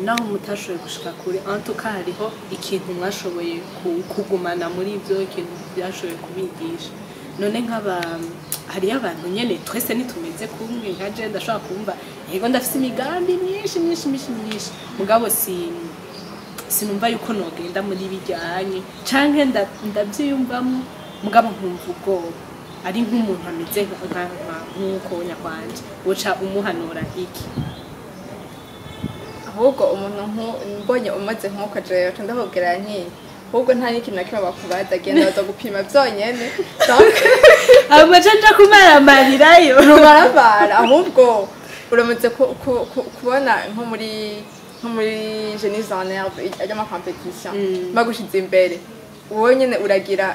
naho mutashoboye gushika kure antuka hariho ikintu mwashoboye kugumana muri ivyo ikintu byashoboye kubigisha none nk'aba hariyo abantu nyene twese nitumeze kumwe nka je ndashobora kumva yego ndafise imigambi myinshi mugabo sinumva yuko nogenda muri bijyanye canke ndavyiyumvamo mugabo nkumva ubwoba ari nk'umuntu ameze nk'uko nyakwanje uca umuhanura iki ahubwo umuntu mbonye umaze nk'uko jewe ndakubwira nti ahubwo nta n'ikintu na kimwe bakubaza genda baza gupima byonyene ahubwo nja kumaramarirayo ntumaramara ahubwo uramaze kubona nko muri Jeunesse en herbe ajya mu competition bagushize imbere wowe nyene uragira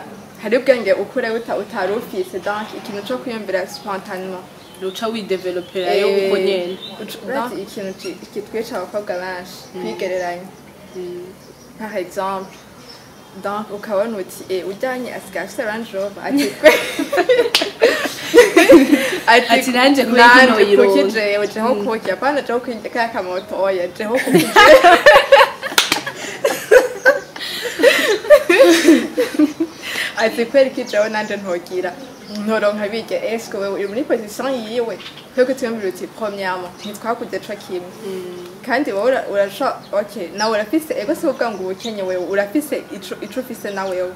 hari ubwenge ukure utari ufise donc ikintu cyo kwiyumvira spontanément ruca widevelopera yo uko nyene ikintu kitwica abakobwa benshi kwigereranya par exemple donc ukabona uti ujyanye asigaye afite Range Rover ati nanje kino yiro jewe jeho kuki apana jeho kwinjika kamoto oya jeho kuki ati kweri kijewe nanje ntogira ntoronka bige eske wewe uri muri position yiwe kweko tuyumvira uti premièrement ntitwakuze co kimwe kandi wowe urasha okay nawe urafise ego se ubwa ngo ukenye wewe urafise ico ufise na wewe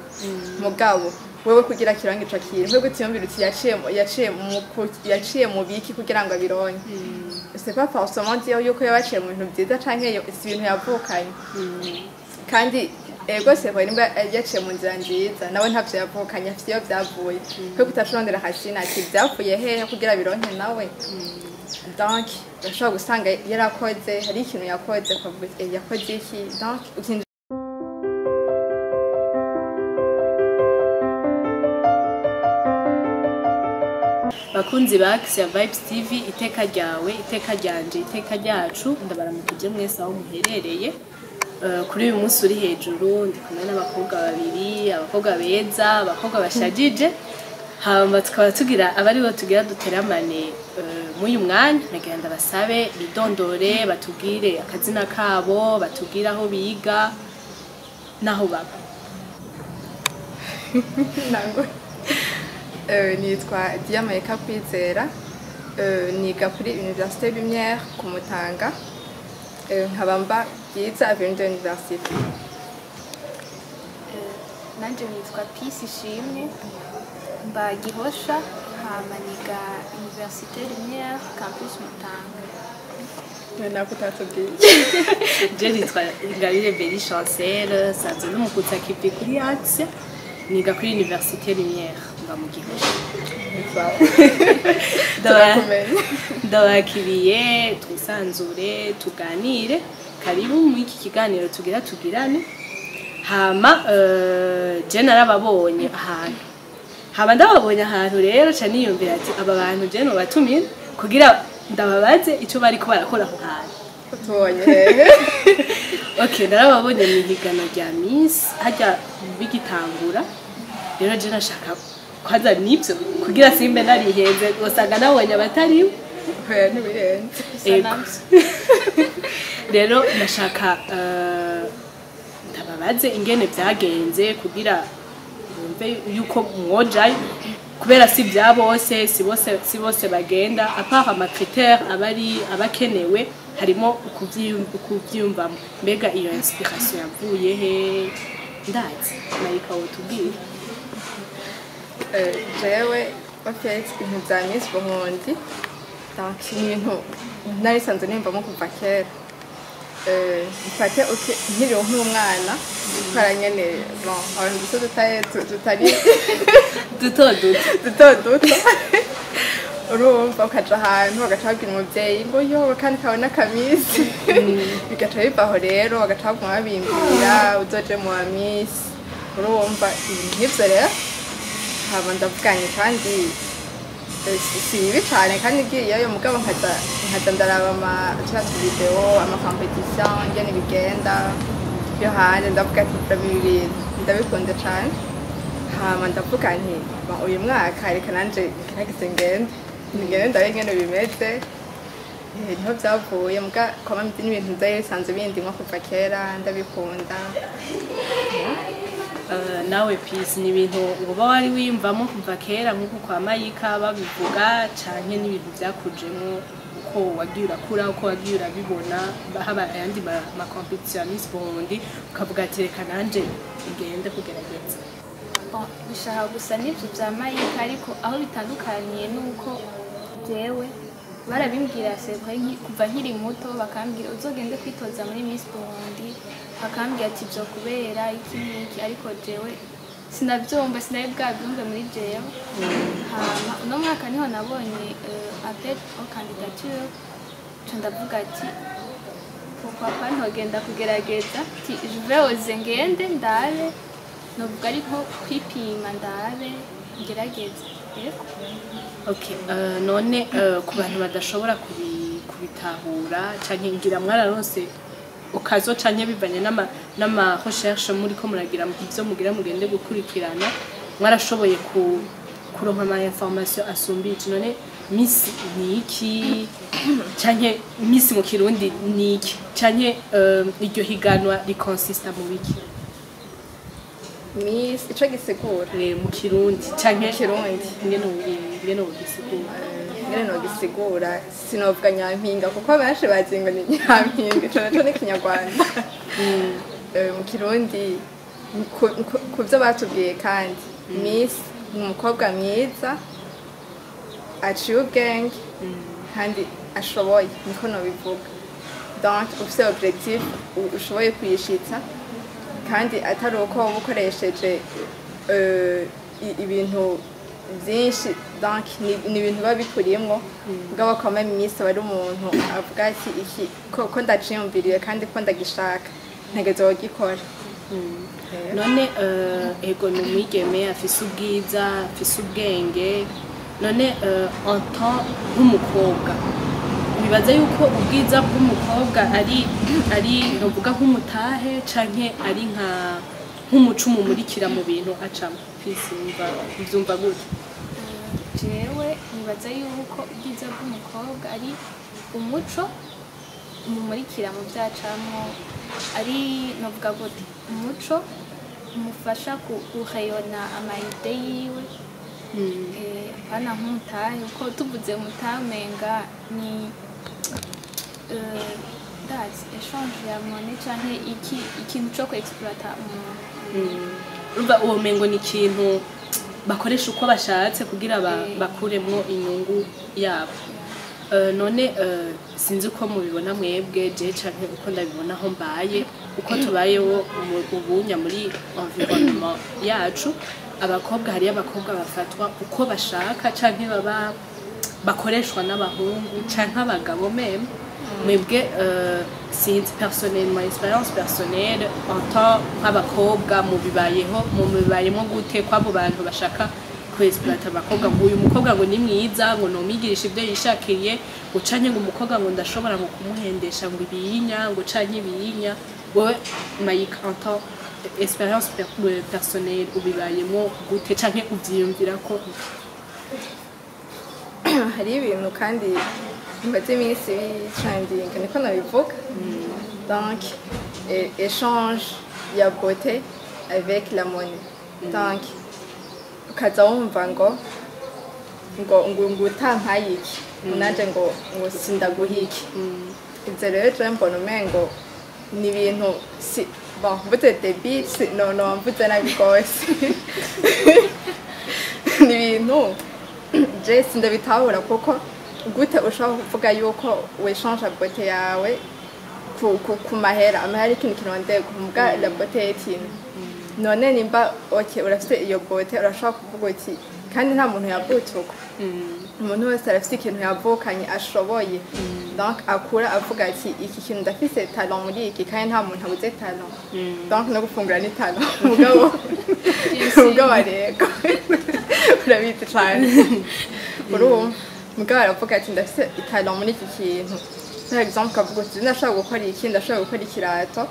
mugabo wewe kugira kirangi ico kintu kweko tuyumvira uti yaciye mu biki kugira ngo abironke c'est pas forcément dire yuko yabaciye mu bintu byiza canke si ibintu yavukanye kandi ego se bari nimba yaciye mu nzira nziza nawe ntavyo yavukanye afite iyo byavuye kweko utashondera hasina ati byavuye hehe kugira bironke nawe donc urashobora gusanga yarakoze hari ikintu yakoze yakoze iki donc bakunzi ba Action Vibes TV iteka ryawe iteka ryanje iteka ryacu ndabaramukije mwese aho muherereye kuri uyu munsi uri hejuru ndi kumwe n'abakobwa babiri abakobwa beza abakobwa bashajije hama tukaba tugira abari bo tugira duteramane muri uyu mwanya nagira ndabasabe bidondore batubwire akazina kabo batubwire aho biga naho baba nango nitwa Diamayeka Kwizera niga kuri Université Lumière ku Mutanga nkaba mba Bwiza Avenue de l'Université nanje nitwa Peace Ishimwe mba Gihosha hama niga Université Lumière campus Mutanga nakutatubwiye je nitwa Ingabire Belle Chancel sanze n'umukutsa kipi kuri Action niga kuri Université Lumière mba mu Gihosha ndabakiriye twisanzure tuganire karibu mu iki kiganiro tugirane hama je narababonye ahantu haba ndababonye ahantu rero ca niyumvira ati aba bantu je no batumira kugira ndababaze ico bariko barakora aho hantu tubonye okay narababonye mu higano rya Miss hajya bigitangura rero je nashaka kwaza nibyo kugira simbe narihenze usanga nabonye abatari hoya ntibirenze rero nashaka ndababaze ingene byagenze kugira bumve yuko mwojayo kubera si bya bose si bose bagenda apart ama critères abakenewe harimo ukuvyumvamo mbega iyo inspiration yavuye he ndazi marika wotubwira jewe bafite ibintu bya Miss Burundi donc ibintu nari sanze nimvamo kuva kera mfate nkiri nk'umwana twaranyene bon abantu tutari duto urumva ukaja ahantu bagaca babwira umuvyeyi ngo yo kandi kabona kamisi bigaca bivaho rero bagaca baguma babimbwira uzoje mu wa Miss urumva nk'ivyo rero haba ndavuganye kandi si bibi cane kandi ngiyeyo mugabo nkaza ndaraba amacacu video amacompetition ngene bigenda yo hanze ndavuga ati ibintu ndabikunda cane hama ndavuga nti uyu mwaka reka nanje ngerageze ngende ndabe ingene bimeze niho byavuye mbwa kwa miti n'ibintu byari bisanzwe bindi nko kuva kera ndabikunda. Nawe Peace ni ibintu uba wari wiyumvamo kuva kera nk'uko kwa Mayika babivuga canke n'ibintu byakujemo uko wagiye urakura uko wagiye urabibona haba ayandi ma competition ya Miss Burundi ukavuga ati reka nanje igende kugerageza? Bishaka gusa n'ibyo bya Mayika ariko aho bitandukaniye nuko jewe barabimbwira kuva nkiri muto bakambwira uzogende kwitoza muri Miss Burundi bakambwira ati byo kubera iki n'iki ariko jewe sinabyumva sinari bwabyumve muri jewe. Hama uno mwaka niho nabonye appel au candidature ndavuga ati pourquoi pas ntogenda kugerageza ati je vais oser ngende ndabe novuga ariko kwipima ndabe ngerageza. Okay, none ku bantu badashobora kubitahura canke ngira mwararonse ukazo canke bivanye n'ama recherche muri ko muragira ivyo mugira mugende gukurikirana mwarashoboye kuronka ama information asumbije. None Miss ni iki canke Miss mu Kirundi ni iki canke iryo higanwa riconsiste mu biki? Miss ico gisigura mu Kirundi canke Kirundi ngene ugisigura? Ngene no gisigura sinovuga nyampinga kuko benshi bazi ngo ni nyampinga ico naco ni Kinyarwanda. Mu Kirundi kuvyo batubwiye kandi Miss umukobwa mwiza aciye ubwenge kandi ashoboye niko nobivuga. Donc ufise objectif ushoboye kuyishitsa kandi atari uko wowe ukoresheje ibintu byinshi. Donc ni ibintu biba bikuriyemo ubwo bakoma Miss aba ari umuntu avuga ati iki ko ndaciyumviriye kandi ko ndagishaka ntegeze wogikora. None ego ni umwigeme afise ubwiza afise ubwenge. None en tant nk'umukobwa bibaza yuko ubwiza bw'umukobwa ari novuga nk'umutahe canke ari nk'umuco mumurikira mu bintu acamo? Peace mvyumva gute? Jewe nibaza yuko ubwiza bw'umukobwa ari umuco mumurikira mu byacamo, ari novuga gute umuco umufasha kurayona amayide yiwe. Bana nk'umutahe uko tuvuze umutamenga ni that's échange ya monnaie canke ikintu cyo kwexploita umuntu. Urumva uwo mengo ni ikintu bakoresha uko bashatse kugira bakuremwo inyungu yabo. None sinzi uko mubibona mwebwe je canke uko ndabibona aho mbaye uko tubayeho ubunya muri environnement yacu. Abakobwa hari abakobwa bafatwa uko bashaka canke bakoreshwa n'abahungu canke abagabo meme. Mwebwe sinzi personnellement expérience personnelle en tant nk'abakobwa mubibayemo gute kw'abo bantu bashaka kwexploiter abakobwa ngo uyu mukobwa ngo ni mwiza ngo nomigirisha ibyo yishakiye ngo canke ngo umukobwa ngo ndashobora ngo kumuhendesha ngo ibiyinya ngo canke ibiyinya? Wowe Mayika en tant expérience personnelle ubibayemo gute canke uvyiyumvira ko hari ibintu kandi bimaze iminsi bitrendinga niko nabivuga? Donc échange ya beauté avec la monnaie. Donc ukaza wumva ngo utampaye iki nanje ngo sindaguhiki. Ivyo rero je mbona umengo ni ibintu bon mvuze débit no mvuze nabi gose ni ibintu je sindabitahura kuko gute ushobora kuvuga yuko wechange beauté yawe ku mahera ikintu kirondego mbwa la beauté y'ikintu. None nimba okay urafite iyo beauté urashobora kuvuga uti kandi nta muntu yavutse uko. Umuntu wese arafite ikintu yavukanye ashoboye. Donc akura avuga ati iki kintu ndafise talent muri iki kandi nta muntu abuze talent. Donc no gufungura ni talent mugabo arego urabita cyane urumva mugabo aravuga ati ndafise talent muri iki kintu. Par exemple kavuga ati ndashaka gukora iki ndashaka gukora ikirato.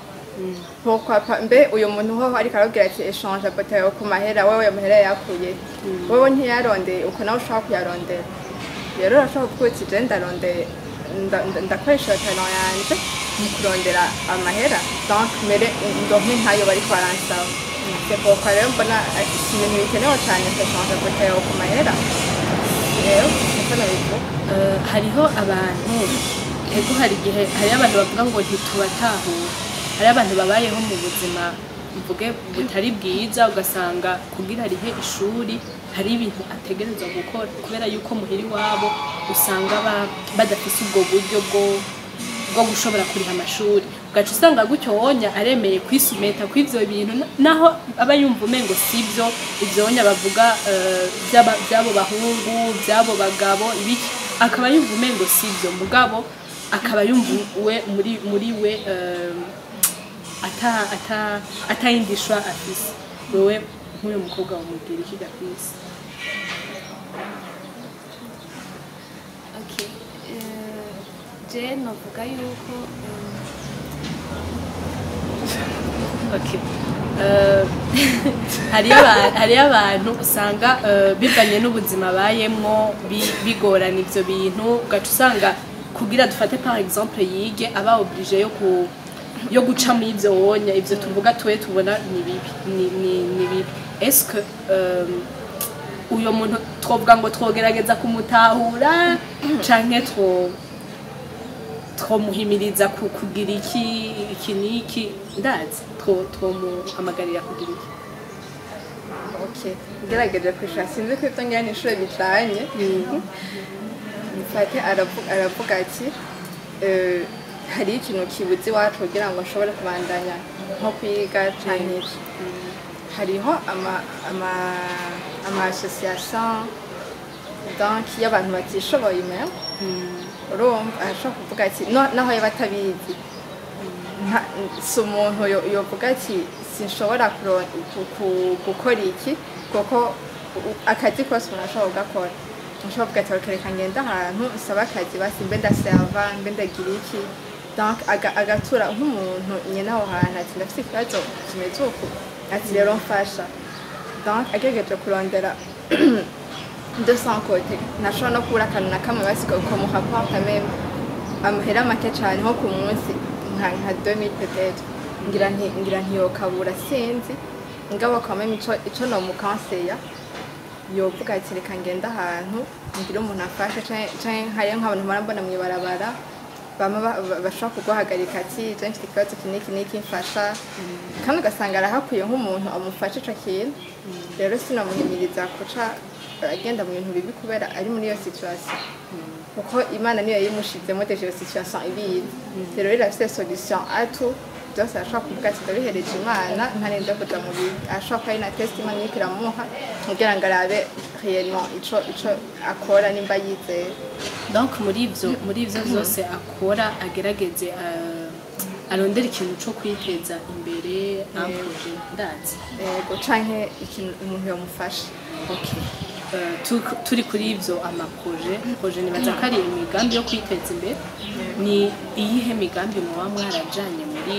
Pourquoi pas mbe uyu muntu ho ariko arabwira ati échange beauté yawe ku mahera wewe amahera yakuye wowe ntiyarondeye uko nawe ushaka kuyarondera. Rero urashaka kuvuga ati je ndarondeye ndakoresha iyo talent yanje mu kurondera amahera donc mere ndonke ntayo bariko baransaba c'est pourquoi rero mbona si ibintu bikenewe cyane ndashaka gutera ku mahera rero niko nabivuga hariho abantu ego hari igihe hari abantu bavuga ngo ntitubatahura hari abantu babayeho mu buzima mvuge butari bwiza ugasanga kugira rihe ishuri hari ibintu ategerezwa gukora kubera yuko muhiri wabo usanga badafise ubwo buryo bwo gushobora kuriha amashuri ugaca usanga gutyo wonya aremeye kwisumeta kw'ivyo bintu naho aba yumva umengo sivyo ivyonya bavuga byabo bahungu byabo bagabo ibiki akaba yumva umengo sivyo mugabo akaba yumva we muri we atayindishwa afise wewe nk'uyu mukobwa wamubwira iki gafise okay je novuga yuko okay hariyo abantu usanga bivanye n'ubuzima bayemwo bigorana ivyo bintu ugaca usanga kugira dufate par exemple yige aba oblige yo guca mu ivyo wonya ivyo tuvuga tuwe tubona ni bibi est-ce que uyo muntu twovuga ngo twogerageza kumutahura canke twomuhimiriza kugira iki niki ndazi twomuhamagarira kugira iki okay ngerageje kwishura sinzi ko ibyo ngana ishuri bitanye mfate aravuga ati hari ikintu kibuzi wacu kugira ngo ashobore kubandanya nko kwiga canke hariho ama association donc y'abantu batishoboye même urumva ashobora kuvuga ati naho yaba atabizi si umuntu yovuga ati sinshobora gukora iki kuko akazi kose umuntu ashobora kugakora ashobora kuvuga ati reka ngende ahantu nsaba akazi basi mbe ndaserva mbe ndagira iki donc agatura nk'umuntu nyine aho hantu ati ndafite ikibazo kimeze uku ati rero mfasha donc agerageje kurondera de son côté nashobora no kubura akantu na kamwe basiga ukamuha quand même amahera make cyane nko ku munsi nka 2000 peut-être ngira ntiyokabura sinzi ngabo quand même ico no mukanseya yovuga ati reka ngenda ahantu ngira umuntu afashe canke hariyo nk'abantu marambona mwibarabara bama bashobora kuguhagarika ati je mfite ikibazo kiniki mfasha kandi ugasanga arahakwiye nk'umuntu amufashe ico kintu rero sinamuhimiriza kuca agenda mu bintu bibi kubera ari muri iyo situation kuko Imana niyo yayimushizemo deje iyo situation ibizi rero irafise solution atu byose ashobora kuvuga ati ndabihereje Imana ntarinda kuja mu bibi ashobora kuba ari na test Imana iriko iramuha kugira ngo arabe réellement ico akora nimba yizeye donc muri ivyo vyose akora agerageze arondera ikintu cyo kwiteza imbere akoje ndazi yego canke ikintu umuntu yamufasha okay turi kuri ivyo amaproje nibaza ko ari imigambi yo kwiteza imbere ni iyihe migambi muba mwarajanye muri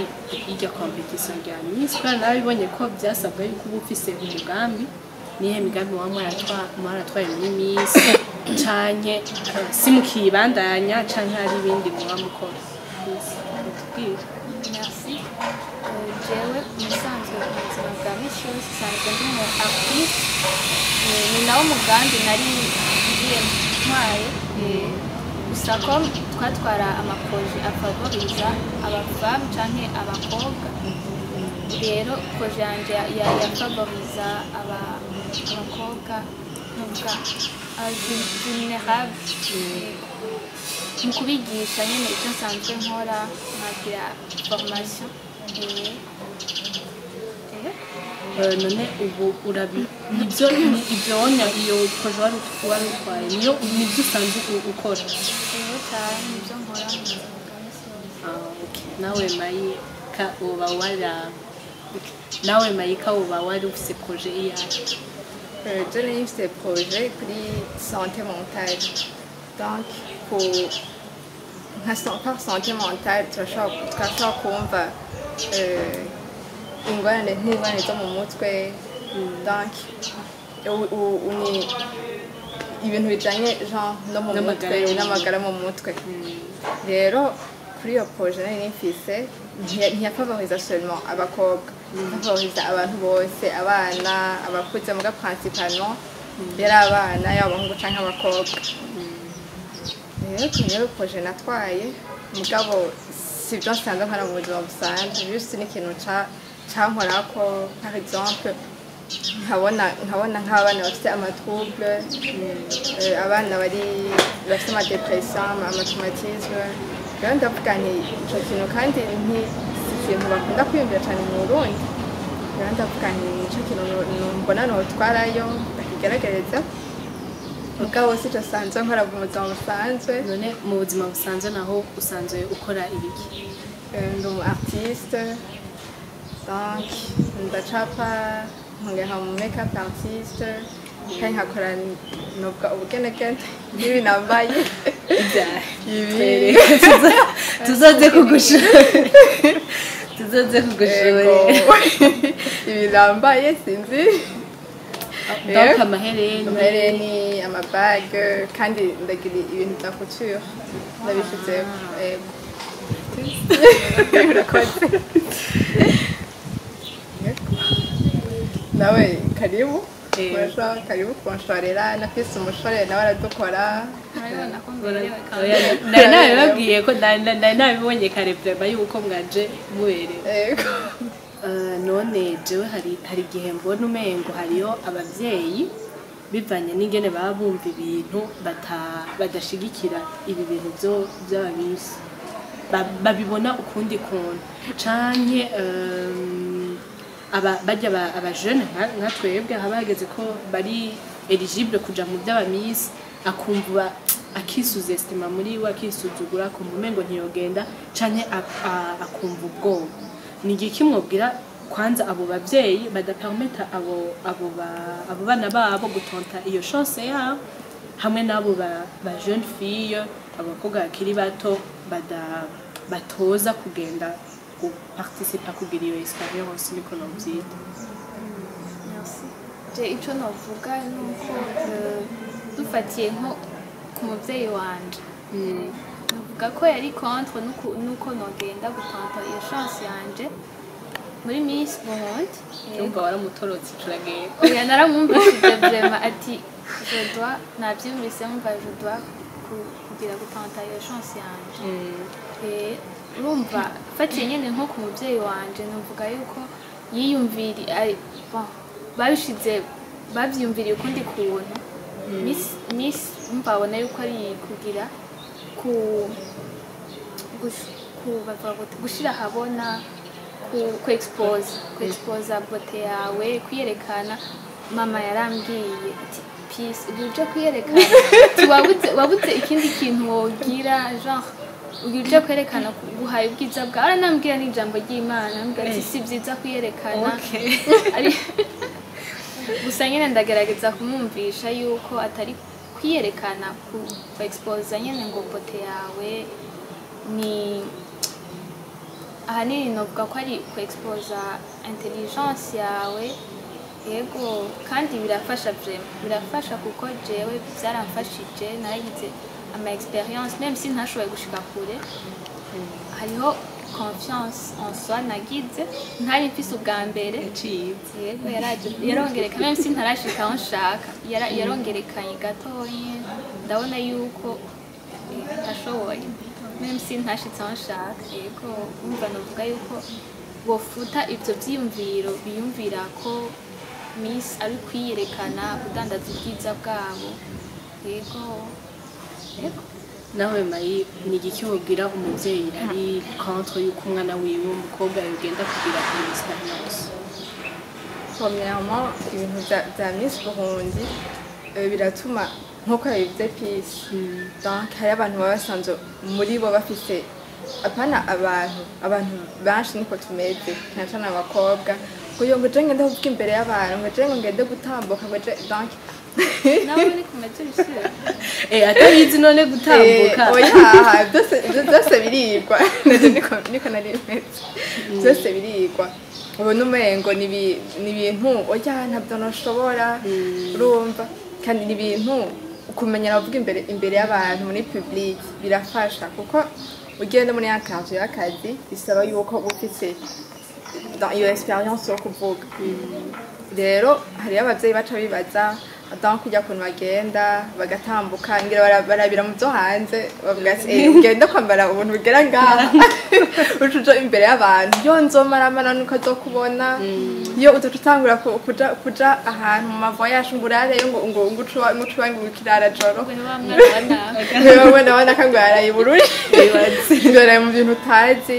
iryo competition rya Miss kandi nabibonye ko byasabwa yuko uba ufise umugambi nihe migambi muba mwaratwaye muri Miss canke simukibandanya canke hari ibindi muba mukora merci jewe musanzwe mu buzima bwa misi yose usanzwe ndi mu artiste ni nawo mugambi nari ngiye ntwaye gusa ko twatwara amaproje afavoriza abafam canke abakobwa rero proje yanje yafavoriza abakobwa n'ubwa vulnerable mu kubigisha nyine icyo nsanzwe nkora nkagira formation none ubu ibyo wonya iyo proje wari utwaye nibyo usanzwe ukora rero cyane nibyo nkora nawe mayika uba wari ufise proje iyawe je n'ai ufise proje kuri santé mentale donc par santé mentale turashobora kumva ingorane zo mu mutwe donc ibintu bijanye genre no mu N'amagara mutwe yo mu n'amagara mu mutwe rero kuri iyo projet nari nifise ntiyafavoriza seulement abakobwa yafavoriza abantu bose abana abakuze muga principalement yari abana yaba abahungu canke abakobwa rero niyo projet natwaye mugabo si byo nsanzwe nkora mu buzima busanzwe juste n'ikintu cankorako par exemple nkabona nk'abana bafite amatrouble abana bafite amadepression amatraumatisme rero ndavuga nti ico kintu kandi si ikintu bakunda kwiyumvira cyane mu Burundi rero ndavuga nti ico kintu mbona notwarayo bakigeragereza mugabo si cyo sanzwe nkora mu buzima busanzwe none mu buzima busanzwe naho usanzwe ukora ibiki ndi umu artiste donc ndacapa nkongera mu make-up artiste kandi nkakora nubwo ubugenegene n'ibi nambaye ibi tuzoze kugushora ibi nambaye sinzi donc amahereni amabage kandi ndagira ibintu bya couture ndabishyizeho nawe karibu karibu kunshorera nafise umushorere nawe aradukora nari nabibabwiye ko nari nabibonye kare vrema yuko mwaje muberewe none jewe hari igihe mbona umengo hariyo abavyeyi bivanye n'ingene baba bumva ibintu badashigikira ibi bintu vy'ababisi babibona ukundi kuntu canke bajya abajene nka twebwe haba hageze ko bari eligible kuja mu by'abamisi akumva akisuzestima muri we akisuzugura akumva umengo ntiyogenda canke akumva ubwoba ni igiki mwobwira kwanza abo bavyeyi badapermeta abo bana babo gutonta iyo chance yabo hamwe n'abo ba jeune fille abakobwa bakiri bato batoza kugenda participer kugira iyo experience niko novyita icyo navuga ni uko dufatiye nko ku mubyeyi wanje navuga ko yari contre nuko nogenda gutanta iyo chance yanje muri Miss Burundi numva waramutorotse turagenda oya naramwumvishije vraiment ati je dois nabyumvise mva je dois kugira gutanta iyo chance yanje urumva fatiye nyene nko ku mubyeyi wanje navuga yuko yiyumviri bavyumviriye ukundi kuntu Miss mbabona yuko ari kugira gushira habona ku expose bote yawe kwiyerekana mama yarambwiye ati peace uje kwiyerekana wabuze ikindi kintu wogira genre uje kwerekana guhaye ubwiza bwawe aranambwira n'ijambo ry'Imana ambwira ati si byiza kwiyerekana gusa nyine ndagerageza kumwumvisha yuko atari kwiyerekana ku expose nyine ngo bote yawe ni ahanini novuga ko ari ku expose intelligence yawe yego kandi birafasha birafasha kuko jewe byaramfashije nagize ama experience même si ntashoboye gushika kure hariho confiance en soi nagize ntari mfise ubwa mbere yego yarongereka même si ntarashika aho nshaka yarongerekanye gatoyi ndabona yuko ndashoboye même si ntashitse aho nshaka yego umva novuga yuko bofuta ivyo vyiyumviro biyumvira ko Miss ari kwiyerekana kudandaza ubwiza bwabo yego nawe Mayi ni igiki wobwira umuvyeyi ari contre yuko umwana wiwe umukobwa yogenda kugira experience premièrement ibintu bya Miss Burundi biratuma nkuko yabivuze Peace donc hari abantu baba basanzwe muri bo bafise apana abantu benshi niko tumeze cyane abakobwa kuyo ngo ngende kuvuga imbere y'abantu ngo ngende gutambuka ngo donc nawe ni kumeze bisira atabizi none gutambuka oya byose birigwa niko nari meze byose birigwa ubu numengo ni ibintu oya ntabyo nashobora urumva kandi ni ibintu kumenyera kuvuga imbere y'abantu muri public birafasha kuko ugenda muri interview y'akazi bisaba yuko uba ufite iyo experience yo kuvuga rero hariyo abavyeyi baca bibaza donc kujya kuntu bagenda bagatambuka ngira barabira mu byo hanze bavuga ati ngenda kwambara ubuntu bugera ngaha ucujo imbere y'abantu yo nzomaramana nuko zo kubona iyo ututangura kuja ahantu mu mavoyage ngurare ngo ngucuba ngukirara joro wewe ndabona kangwara ibururi ngara mu bintu utazi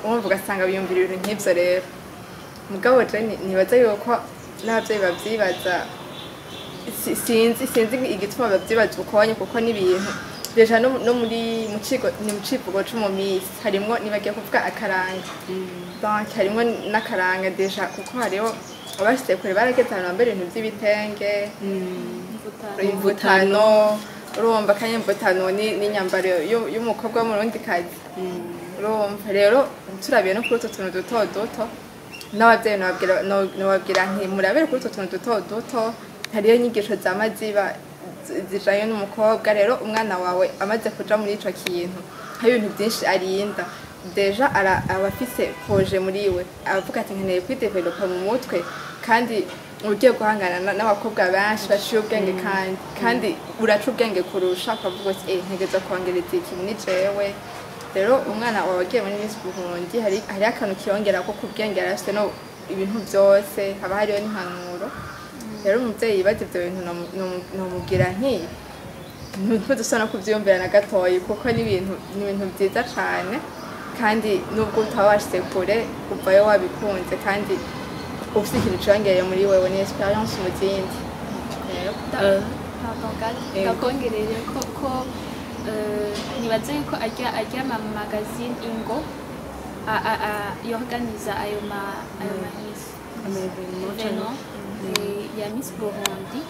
umva ugasanga biyumvira ibintu nk'ibyo rero mugabo je nibaza yuko n'abavyeyi bavyibaza sinzi igituma bavyibaza ukonye kuko n'ibintu deja no muri mu civugo co mu misi harimwo nibagiye kuvuga akaranga donc harimwo n'akaranga deja kuko hariho abashitse kure barageze ahantu bambere ibintu vy'ibitenge imvutano urumva kanye imvutano n'inyambaro y'umukobwa w'umurundikazi urumva rero turabiye no kuri utwo tuntu duto n'abavyeyi nababwira nti murabere kuri utwo tuntu duto hariyo inyigisho zama zijanye n'umukobwa rero umwana wawe amaze kuja muri ico kintu hari ibintu byinshi arinda deja aba afise projet muri we avuga ati nkeneye kwidevelopa mu mutwe kandi ugiye guhangana n'abakobwa benshi baciye ubwenge kandi uraca ubwenge kurusha ukavuga ati ntegeza kongereza ikintu ni jewe rero umwana wawe agiye muri Miss Burundi hari akantu kiyongera ko kubwenge arafite no ibintu byose haba hariyo n'impanuro rero umuvyeyi yibaza ivyo bintu nomubwira nti ntudusa no kuvyiyumvira na gatoyi kuko ni ibintu vyiza cane kandi nubwo utaba washitse kure uvayo wabikunze kandi ufite ikintu ciyongereye muri wewe ni experience mu zindi ndakongereye ko nibaza yuko arya ama magazine ingo yorganiza ayo ya Miss Burundi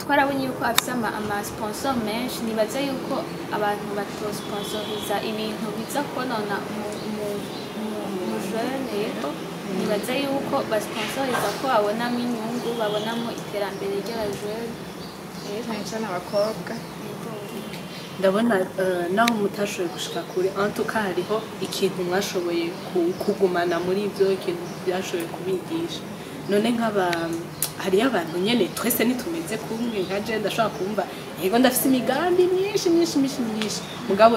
twarabonye yuko afise ama sponsor menshi nibaza yuko abantu batosponsoriza ibintu biza konona mu jeune rero nibaza yuko basponsoriza ko babonamo inyungu babonamo iterambere ry'abajeune cyane abakobwa ndabona naho mutashoboye gushika kure antuka hariho ikintu mwashoboye kugumana muri ivyo ikintu byashoboye kubigisha none hariyo abantu nyene twese nitumeze kumwe nka je ndashobora kumva yego ndafise imigambi myinshi mugabo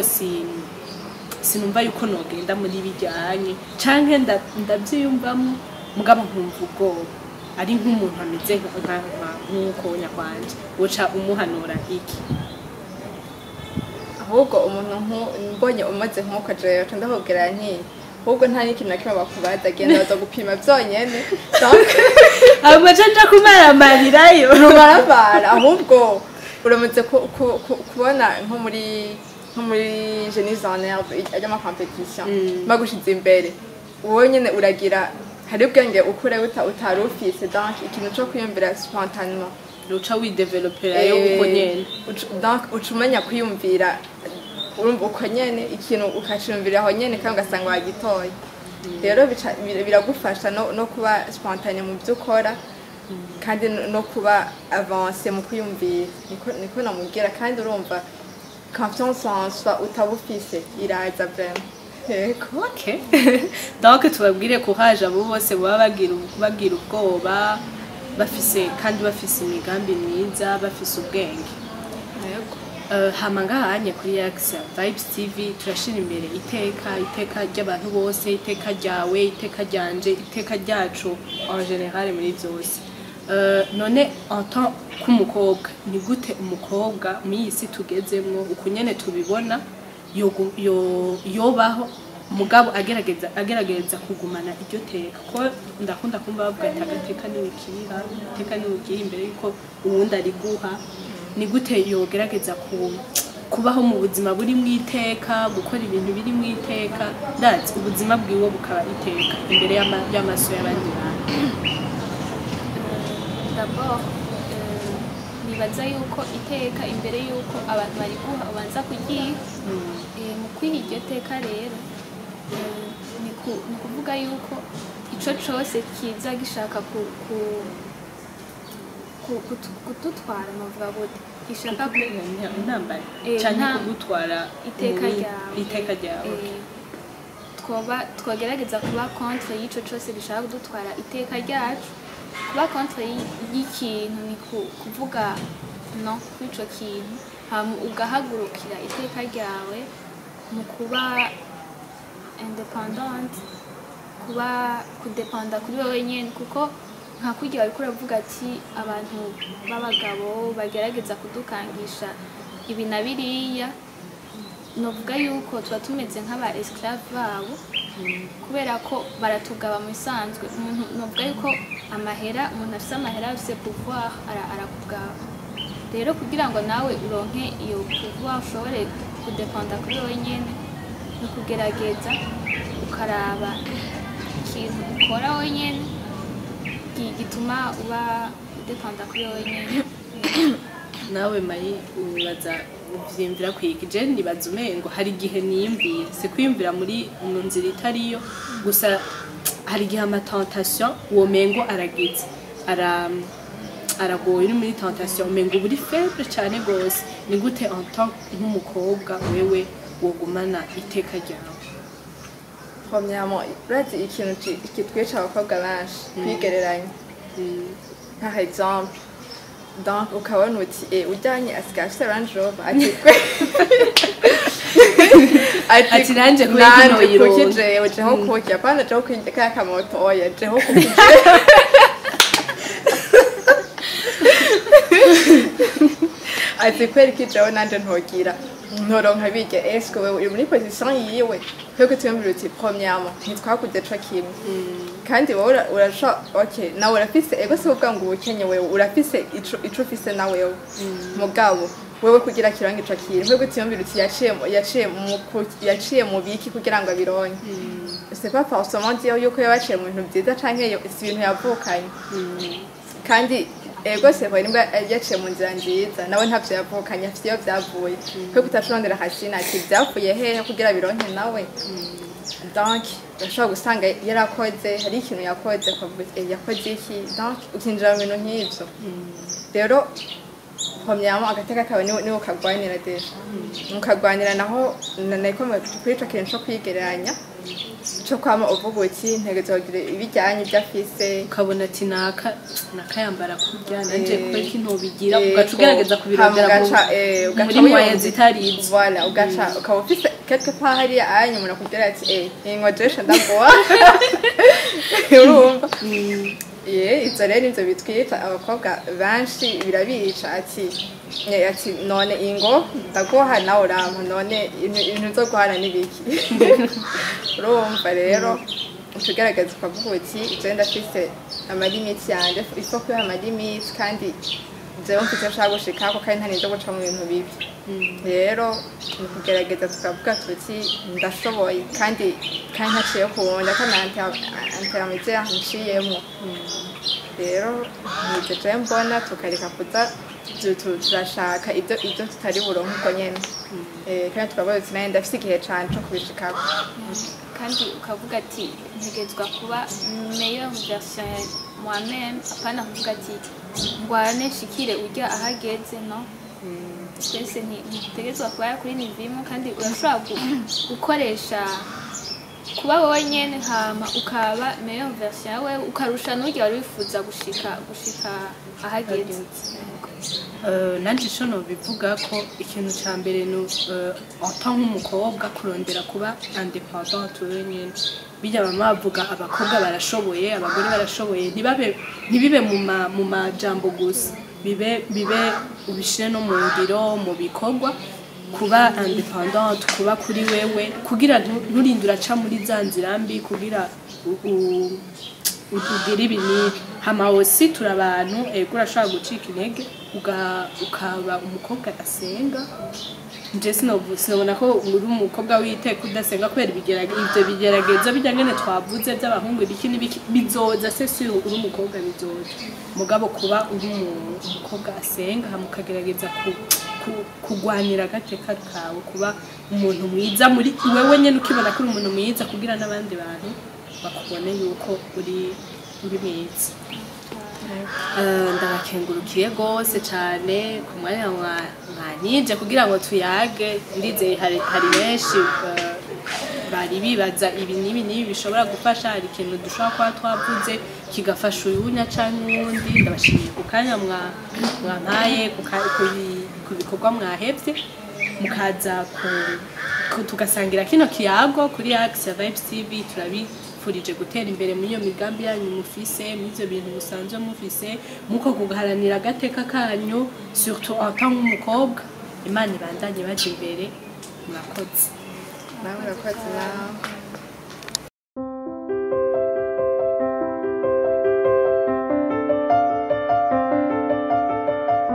sinumva yuko nogenda muri bijyanye canke ndavyiyumvamo mugabo nkumva ubwoba ari nk'umuntu ameze nk'uko nyakwanje woca umuhanura iki ahubwo umuntu mbonye umaze nk'uko jewe ndakubwira nti ahubwo nta n'ikintu na kimwe bakubaza agenda baza gupima vyonyene ahubwo nja kumaramarirayo ntumaramara ahubwo uramaze kubona nko muri Jeunesse en Herbe ajya competition bagushize imbere wowe nyene uragira hari ubwenge ukure utari ufise donc ikintu cyo kwiyumvira spontanément uca widevelopera yo uko nyene donc ucumenya kwiyumvira urumva uko nyene ikintu ukaciyumvira aho nyene kandi ugasanga wagitoye rero biragufasha no kuba spontané mu byo ukora kandi no kuba avancé mu kwiyumvira niko namubwira kandi urumva confiance en soi utabufise iraza vraiment okay donc tubabwire courage abo bose baba bagira ubwoba bafise imigambi myiza bafise ubwenge hama ngahanye kuri Axa Vibes TV turashira imbere iteka ry'abantu bose iteka ryawe iteka ryanje iteka ryacu en général muri byose none en tant k'umukobwa ni gute umukobwa muri isi tugezemwo ukunyene tubibona yobaho mugabo agerageza kugumana iryo teka ko ndakunda kumva bavuga ati agateka niwikira iteka niwikira imbere yuko uwundi ari guha ni gute yogerageza kubaho mu buzima buri mu iteka gukora ibintu biri mu iteka ndazi ubuzima bwiwe bukaba iteka imbere y'amaso y'abandi bantu d'abord nibaza yuko iteka imbere yuko abantu bari guha ubanza kugiha mu kwiha iryo teka rero ni kuvuga yuko ico cose kiza gishaka kudutwara novuga gute ishaka intambara Eh, canke nta- kugutwara iteka muri- ryawe. iteka ryawe twogerageza kuba contre y'ico cose gishaka kudutwara iteka ryacu kuba contre y'ikintu ni kuvuga no kuri ico kintu hama ugahagurukira iteka ryawe mu kuba independent kuba kudependa kuri wowe nyene kuko nka kurya bariko uravuga ati abantu b'abagabo bagerageza kudukangisha ibi na biriya novuga yuko tuba tumeze nk'aba esclave babo kubera ko baratugaba mu bisanzwe umuntu novuga yuko umuntu afise amahera afise pouvoir arakugaba rero kugira ngo nawe uronke iyo pouvoir ushobore kudependa kuri wowe nyene ni kugerageza ukaraba ikintu ukora wenyene gituma uba udependa kuri wowe nyene nawe Mayi ubaza uvyimvira kwiki je nibaza umengo hari igihe niyumvira si kwiyumvira muri mu nzira itariyo gusa hari igihe amatentation womengo aragize aragoye uri muri tentation umengo uri faible cyane gose ni gute en tant nk'umukobwa wewe wogumana iteka ryawe Premièrement, urazi ikintu kitwica abakobwa benshi kwigereranya par exemple donc ukabona uti ujyanye asigaye afite Range Rover ati twe ati nanje kubera kino yironka kuki jewe jeho kuki apana jeho kuki kaya kamoto oya jeho kuki ati kweri ki jewe nanje ntogira ntoronka bige eske wewe uri muri position yiwe kweko twemvira uti premièrement ntitwakuze co kimwe kandi wowe urasha okay nawe urafise ego se ubwa ngo ukenye wewe urafise ico ufise na wewe mugabo wewe kugira kirangi ico kintu kweko twemvira uti yaciye mu biki kugira ngo abironke c'est pas forcément dire yuko yabaciye mu bintu byiza canke si ibintu yavukanye kandi ego se kwa nimbwa yaciye mu nzira nziza nawe ntavyo yavukanye afite iyo vyavuye kwe kutacurondera hasina ati vyavuye hehe kugira bironke nawe donc urashobora gusanga yarakoze hari ikintu yakoze yakoze iki donc ukinjira mu bintu nk'ivyo rero premièrement agateka kawe niwe ukagwanira deja mukagwanira naho nayikomeye kuri ico kintu co kwigereranya cyo kwama uvuga uti ntegezogira ibijyanye byafise ukabona ati nakayambara kurya nanje ko iki ntobigira ugaca ugerageza kubirondera muri moya zitarizi voilà ugaca ukaba ufise quelque part hari anya umuntu akubwira ati ingojesha ndagoa urumva izo rero nivyo bitwita abakobwa benshi birabica ati none ingo ndagoha nawe urampa none ibintu zo guhana n'ibiki urumva rero utugerageza ukavuga uti je ndafise amalimiti yanje ifo kuba amalimiti kandi jewe mfite nshaka gushikako kandi ntarinze guca mu bintu bibi rero ni kugerageza tukavuga tuti ndashoboye kandi ntaciye kuwunda ko na intermédiaire nciyemo rero nivyo je mbona tukareka kuza turashaka ibyo tutari buronke uko nyene kandi tukavuga tuti naye ndafise igihe cane co kubishikako kandi ukavuga ati ntegezwa kuba meilleure version ya moi-même apana kuvuga ati ngwane nshikire urya ahageze no twese ntitegezwa kuba kuri nivimo kandi urashobora gukoresha kuba wowe nyene hama ukaba meilleure version yawe ukarusha n'urya wari wifuza gushika ahageze nanje ico nobivuga ko ikintu ca mbere ni ata nk'umukobwa kurondera kuba independent wenyene bijya bama bavuga abakobwa barashoboye abagore barashoboye ntibibe mu majambo gusa bibe ubishire no mu ngiro mu bikorwa kuba independent kuba kuri wewe kugira nturindura ca muri za nzira mbi kugira utugira ibinini hama aussi turi abantu urashobora gucika intege ukaba umukobwa asenga nje sinobona ko uri umukobwa witeka udasenga kubera ivyo bigerageza bijyanye twavuze by'abahungu ibiki n'ibiki bizoza se si uri umukobwa bizoza mugabo kuba uri umukobwa asenga hama ukagerageza kugwanira agateka kawe kuba umuntu mwiza muri wewe nyene ukibona ko uri umuntu mwiza kugira n'abandi bantu bakubone yuko uri mwiza ndabakengurukiye gose cyane ku mwanya mwanije kugira ngo tuyage ndizeye hari benshi bari bibaza ibi n'ibi bishobora gufasha hari ikintu dushobora kuba twavuze kigafasha uyunya canke uwundi ndabashimiye ku kanya mwampaye ku bikorwa mwahevye mukaza tugasangira kino kiyago kuri Axe Vibes TV turabifurije gutera imbere muri iyo migambi yanyu mufise muri ivyo bintu musanzwe mufise muko kugaharanira agateka kanyu surtout en tant qu'umukobwa Imana ibandanye baje imbere murakoze nawe urakoze nawe